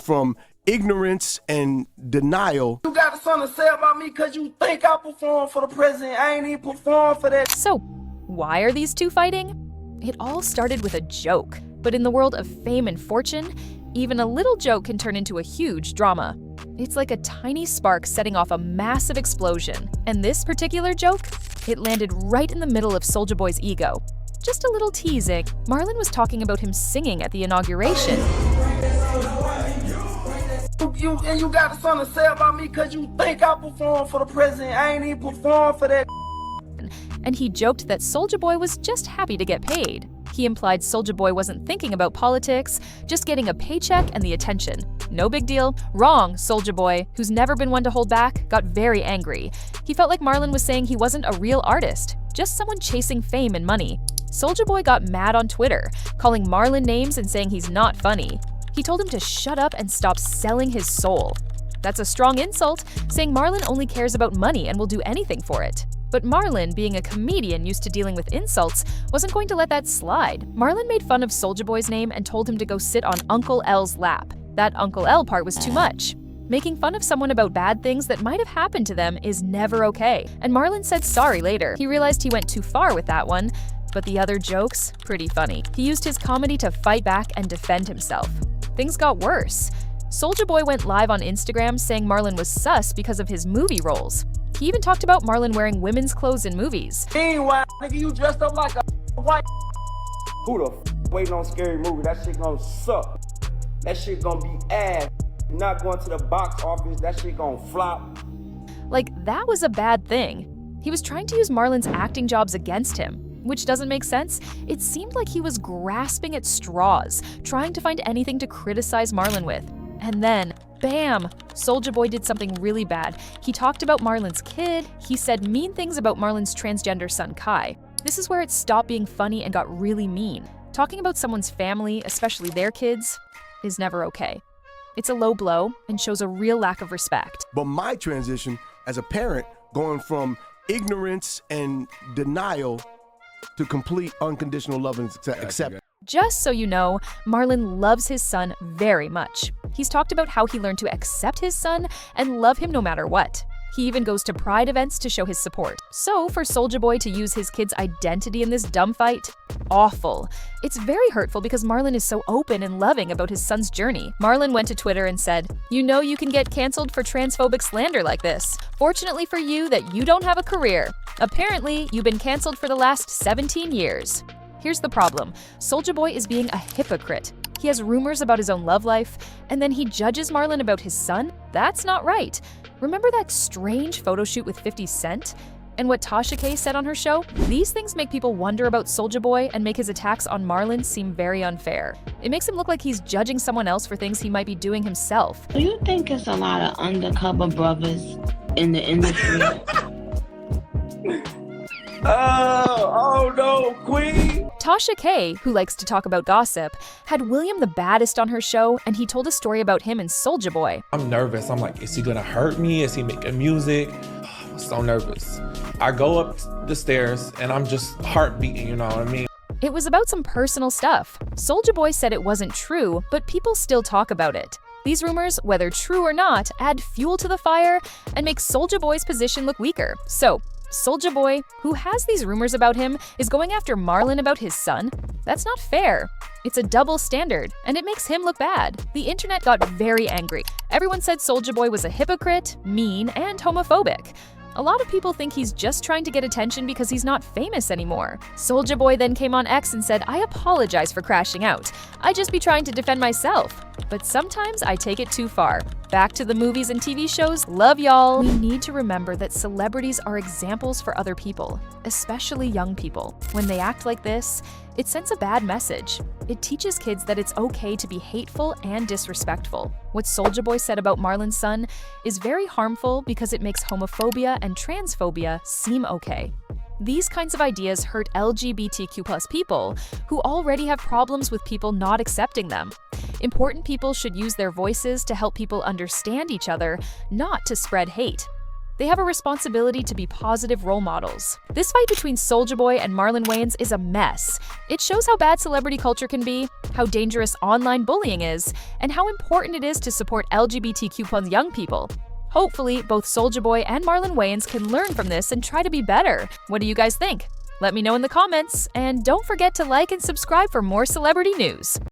From ignorance and denial. You got something to say about me because you think I performed for the president. I ain't even performed for that. So, why are these two fighting? It all started with a joke, but in the world of fame and fortune, even a little joke can turn into a huge drama. It's like a tiny spark setting off a massive explosion. And this particular joke, it landed right in the middle of Soulja Boy's ego. Just a little teasing, Marlon was talking about him singing at the inauguration. You got something to say about me because you think I performed for the president. I ain't even performed for that. And he joked that Soulja Boy was just happy to get paid. He implied Soulja Boy wasn't thinking about politics, just getting a paycheck and the attention. No big deal. Wrong, Soulja Boy, who's never been one to hold back, got very angry. He felt like Marlon was saying he wasn't a real artist, just someone chasing fame and money. Soulja Boy got mad on Twitter, calling Marlon names and saying he's not funny. He told him to shut up and stop selling his soul. That's a strong insult, saying Marlon only cares about money and will do anything for it. But Marlon, being a comedian used to dealing with insults, wasn't going to let that slide. Marlon made fun of Soulja Boy's name and told him to go sit on Uncle L's lap. That Uncle L part was too much. Making fun of someone about bad things that might have happened to them is never okay, and Marlon said sorry later. He realized he went too far with that one, but the other jokes, pretty funny. He used his comedy to fight back and defend himself. Things got worse. Soulja Boy went live on Instagram saying Marlon was sus because of his movie roles. He even talked about Marlon wearing women's clothes in movies. Meanwhile, nigga, you dressed up like a white. Who the waiting on Scary Movie? That shit gonna suck. That shit gonna be ass. Not going to the box office. That shit gonna flop. Like, that was a bad thing. He was trying to use Marlon's acting jobs against him, which doesn't make sense. It seemed like he was grasping at straws, trying to find anything to criticize Marlon with. And then, bam! Soulja Boy did something really bad. He talked about Marlon's kid. He said mean things about Marlon's transgender son, Kai. This is where it stopped being funny and got really mean. Talking about someone's family, especially their kids, is never okay. It's a low blow and shows a real lack of respect. But my transition as a parent, going from ignorance and denial to complete unconditional love and acceptance. Just so you know, Marlon loves his son very much. He's talked about how he learned to accept his son and love him no matter what. He even goes to pride events to show his support. So for Soulja Boy to use his kid's identity in this dumb fight, awful. It's very hurtful because Marlon is so open and loving about his son's journey. Marlon went to Twitter and said, "You know you can get canceled for transphobic slander like this. Fortunately for you that you don't have a career. Apparently, you've been canceled for the last 17 years. Here's the problem. Soulja Boy is being a hypocrite. He has rumors about his own love life, and then he judges Marlon about his son? That's not right. Remember that strange photo shoot with 50 Cent? And what Tasha K said on her show? These things make people wonder about Soulja Boy and make his attacks on Marlon seem very unfair. It makes him look like he's judging someone else for things he might be doing himself. Do you think it's a lot of undercover brothers in the industry? Oh no, Queen! Tasha K, who likes to talk about gossip, had William the Baddest on her show, and he told a story about him and Soulja Boy. I'm nervous. I'm like, is he gonna hurt me? Is he making music? I'm so nervous. I go up the stairs and I'm just heart beating, you know what I mean? It was about some personal stuff. Soulja Boy said it wasn't true, but people still talk about it. These rumors, whether true or not, add fuel to the fire and make Soulja Boy's position look weaker. So, Soulja Boy, who has these rumors about him, is going after Marlon about his son? That's not fair. It's a double standard, and it makes him look bad. The internet got very angry. Everyone said Soulja Boy was a hypocrite, mean, and homophobic. A lot of people think he's just trying to get attention because he's not famous anymore. Soulja Boy then came on X and said, "I apologize for crashing out. I just be trying to defend myself. But sometimes I take it too far. Back to the movies and TV shows. Love y'all." We need to remember that celebrities are examples for other people, especially young people. When they act like this, it sends a bad message. It teaches kids that it's okay to be hateful and disrespectful. What Soulja Boy said about Marlon's son is very harmful because it makes homophobia and transphobia seem okay. These kinds of ideas hurt LGBTQ+ people who already have problems with people not accepting them. Important people should use their voices to help people understand each other, not to spread hate. They have a responsibility to be positive role models. This fight between Soulja Boy and Marlon Wayans is a mess. It shows how bad celebrity culture can be, how dangerous online bullying is, and how important it is to support LGBTQ+ young people. Hopefully, both Soulja Boy and Marlon Wayans can learn from this and try to be better. What do you guys think? Let me know in the comments, and don't forget to like and subscribe for more celebrity news.